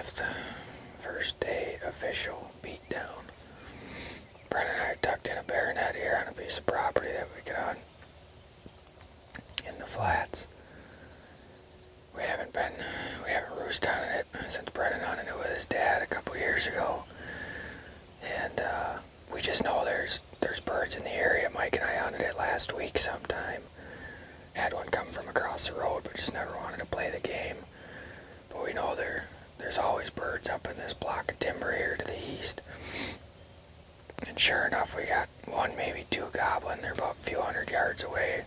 5th, first day official beatdown. Brennan and I tucked in a bear net here on a piece of property that we got in the flats. We haven't roosted on it since Brennan hunted it with his dad a couple years ago. And we just know there's birds in the area. Mike and I hunted it last week sometime. Had one come from across the road, but just never wanted to play the game. But we know there's always birds up in this block of timber here to the east. And sure enough, we got one, maybe two gobbling. They're about a few hundred yards away.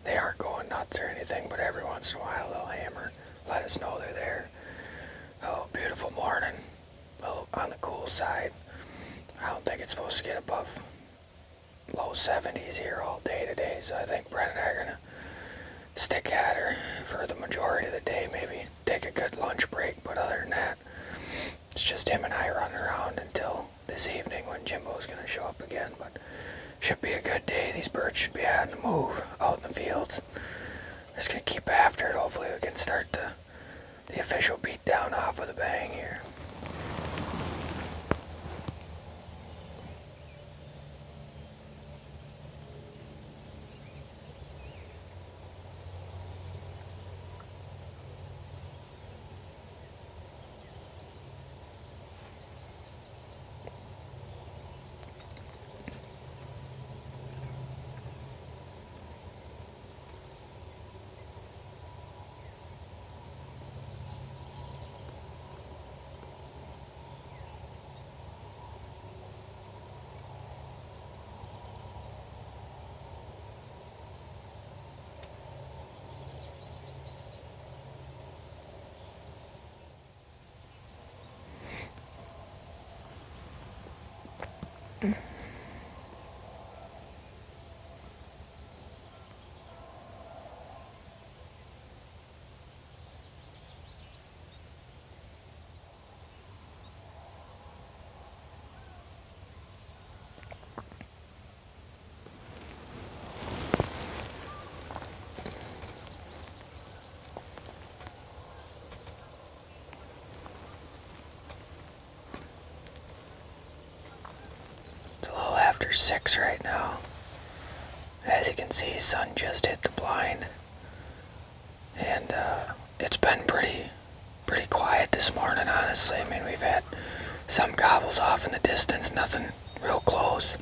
They aren't going nuts or anything, but every once in a while they'll hammer, let us know they're there. Oh, beautiful morning. A little on the cool side. I don't think it's supposed to get above low 70s here all day today, so I think Brent and I are going to stick at her for the majority of the day, maybe take a good lunch break, but other than that, it's just him and I running around until this evening when Jimbo's going to show up again, but should be a good day. These birds should be on the move out in the fields. Just going to keep after it. Hopefully we can start the official beatdown off with a bang here. After 6 right now. As you can see, sun just hit the blind, and it's been pretty quiet this morning, honestly. I mean, we've had some gobbles off in the distance, nothing real close.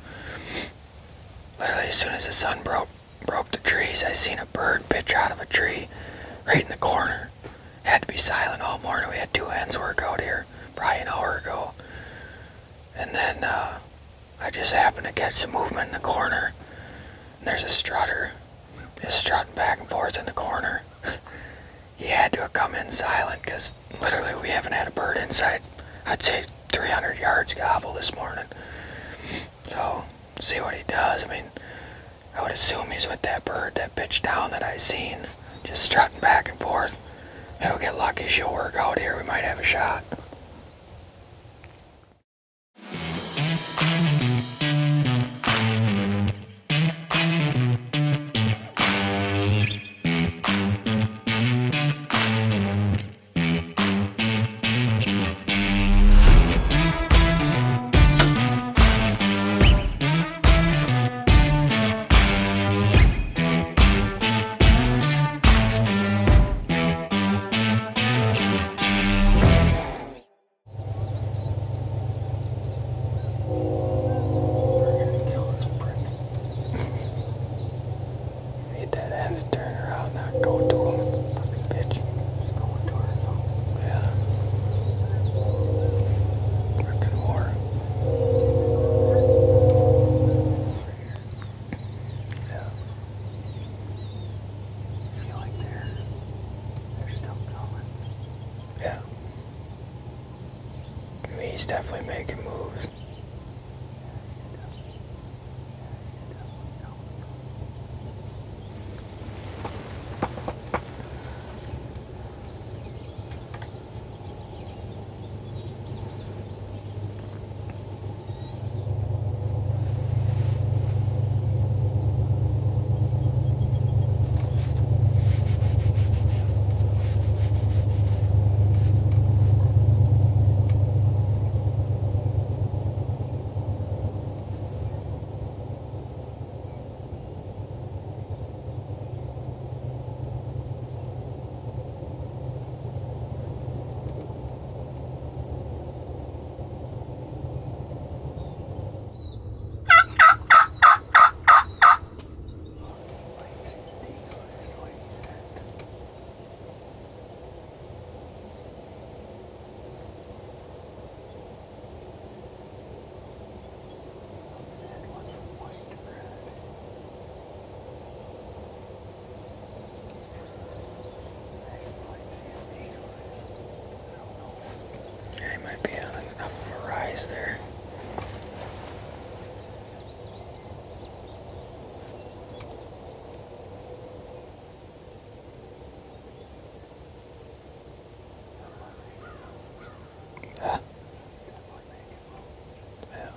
Literally, as soon as the sun broke the trees, I seen a bird pitch out of a tree right in the corner. Had to be silent all morning. We had 2 hens work out here probably an hour ago, and then I just happened to catch some movement in the corner, and there's a strutter just strutting back and forth in the corner. He had to have come in silent, because literally we haven't had a bird inside, I'd say 300 yards gobble this morning. So, see what he does. I mean, I would assume he's with that bird that pitched down that I seen, just strutting back and forth. Maybe we'll get lucky, she'll work out here, we might have a shot. He's definitely making moves. Yeah. Yeah.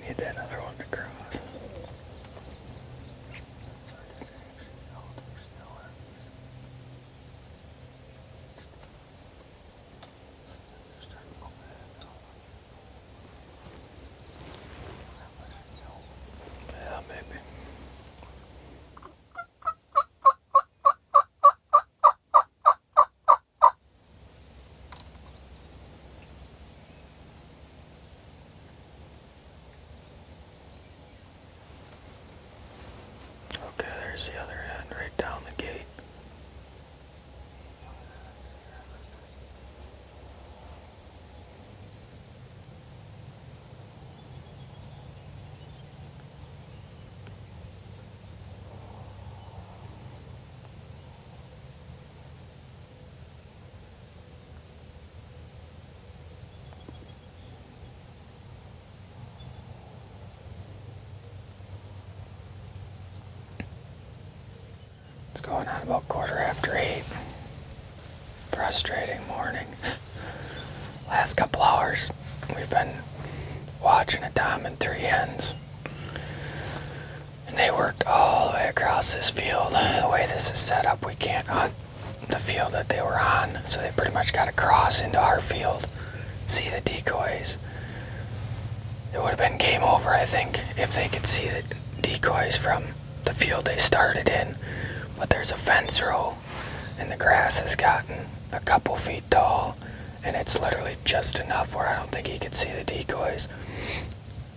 We need that other one to cross. Yeah, maybe. Okay, there's the other end, right down the gate. It's going on about 8:15. Frustrating morning. Last couple hours, we've been watching a tom and 3 hens. And they worked all the way across this field. The way this is set up, we can't hunt the field that they were on. So they pretty much got to cross into our field, see the decoys. It would have been game over, I think, if they could see the decoys from the field they started in. But there's a fence row, and the grass has gotten a couple feet tall, and it's literally just enough where I don't think he could see the decoys.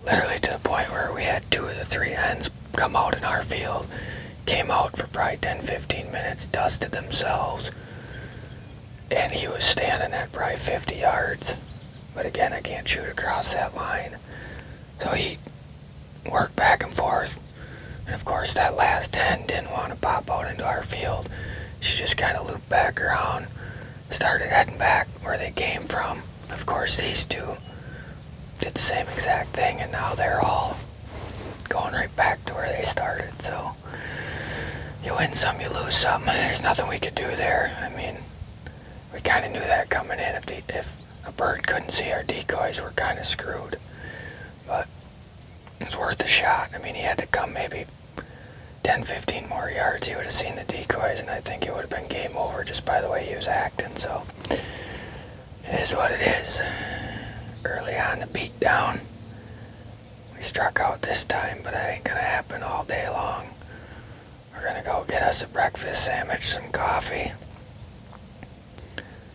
Literally to the point where we had 2 of the 3 hens come out in our field, came out for probably 10-15 minutes, dusted themselves, and he was standing at probably 50 yards. But again, I can't shoot across that line. So he worked back and forth. And of course, that last hen didn't want to pop out into our field. She just kind of looped back around, started heading back where they came from. Of course, these 2 did the same exact thing, and now they're all going right back to where they started. So you win some, you lose some. There's nothing we could do there. I mean, we kind of knew that coming in. If a bird couldn't see our decoys, we're kind of screwed. But it was worth a shot. I mean, he had to come maybe 10-15 more yards. He would have seen the decoys, and I think it would have been game over just by the way he was acting. So it is what it is. Early on the beatdown, we struck out this time, but that ain't gonna happen all day long. We're gonna go get us a breakfast sandwich, some coffee,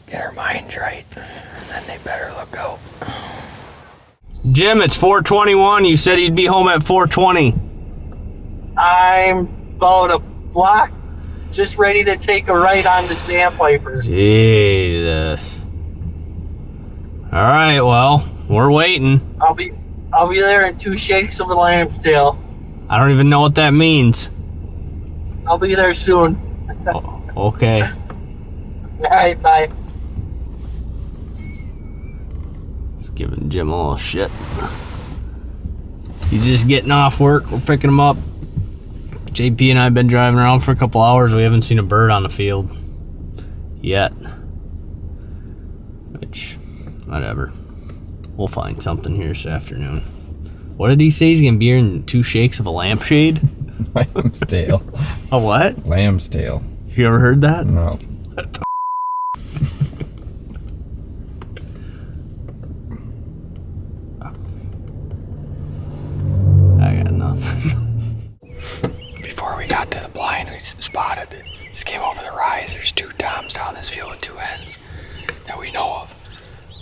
get our minds right, and then they better look out. Jim, it's 4:21. You said you'd be home at 4:20. I'm about a block, just ready to take a right on the sandpiper. Jesus. All right, well, we're waiting. I'll be there in 2 shakes of a lamb's tail. I don't even know what that means. I'll be there soon. Okay. All right, bye. Just giving Jim a little shit. He's just getting off work. We're picking him up. JP and I have been driving around for a couple hours. We haven't seen a bird on the field yet. Which, whatever. We'll find something here this afternoon. What did he say? He's going to be here in 2 shakes of a lampshade? Lamb's tail. A what? Lamb's tail. You ever heard that? No. spotted. Just came over the rise. There's 2 toms down this field with 2 hens that we know of.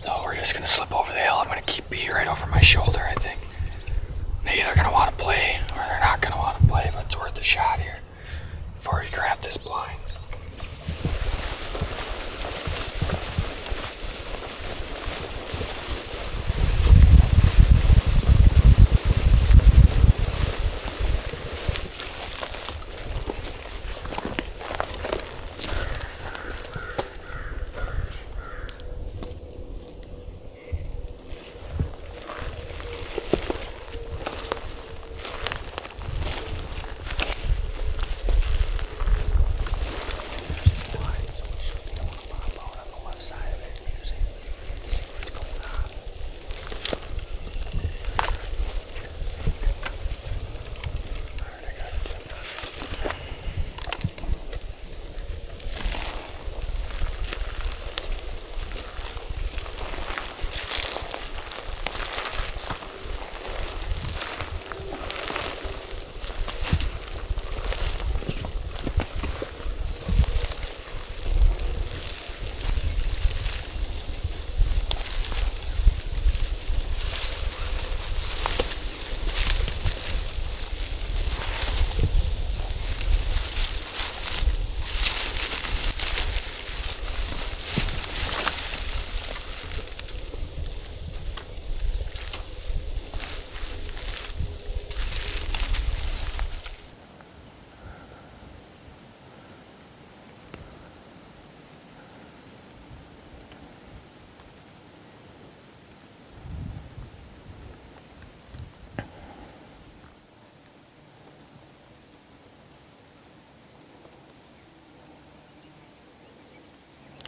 So we're just gonna slip over the hill. I'm gonna keep B right over my shoulder, I think. They're either gonna want to play or they're not gonna want to play, but it's worth a shot here before we grab this blind.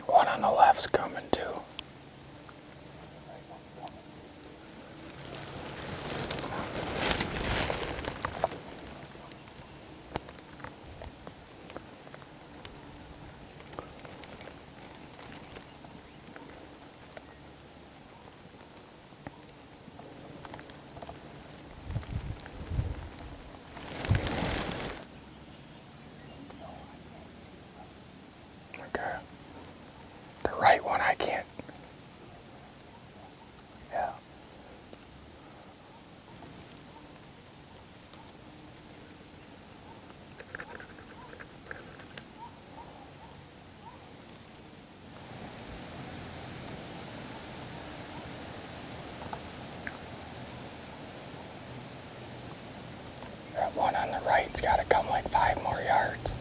One on the left's coming too. Okay. The right one I can't. Yeah. That one on the right's got to come like 5 more yards.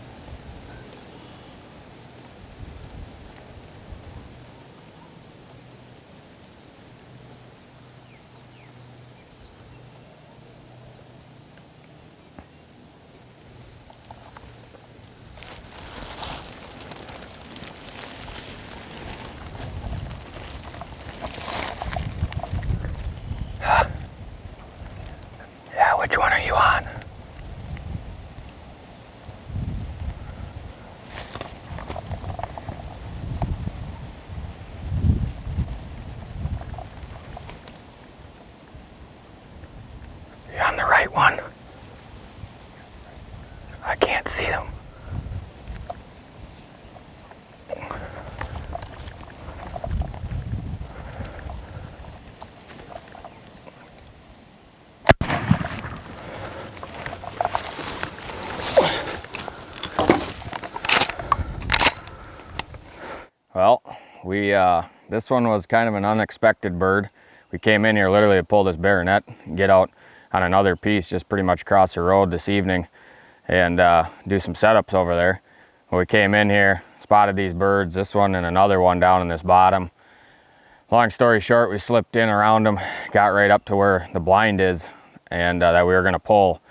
Yeah, which one are you on? You on the right one? I can't see them. Well, this one was kind of an unexpected bird. We came in here literally to pull this baronet and get out on another piece just pretty much across the road this evening and do some setups over there. When we came in here, spotted these birds, this one and another one down in this bottom. Long story short, we slipped in around them, got right up to where the blind is and that we were gonna pull.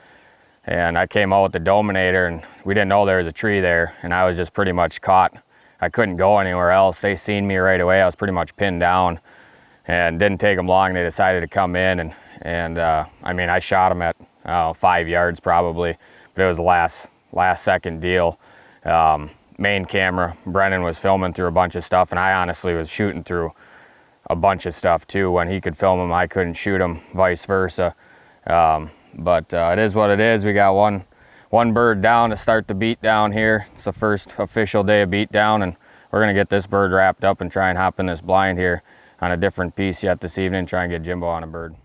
And I came out with the dominator and we didn't know there was a tree there and I was just pretty much caught. I couldn't go anywhere else. They seen me right away. I was pretty much pinned down and didn't take them long. They decided to come in and I mean, I shot them at 5 yards probably, but it was a last second deal. Main camera, Brennan was filming through a bunch of stuff and I honestly was shooting through a bunch of stuff too. When he could film them, I couldn't shoot them, vice versa. But it is what it is. We got one one bird down to start the beat down here. It's the first official day of beat down, and we're gonna get this bird wrapped up and try and hop in this blind here on a different piece yet this evening, try and get Jimbo on a bird.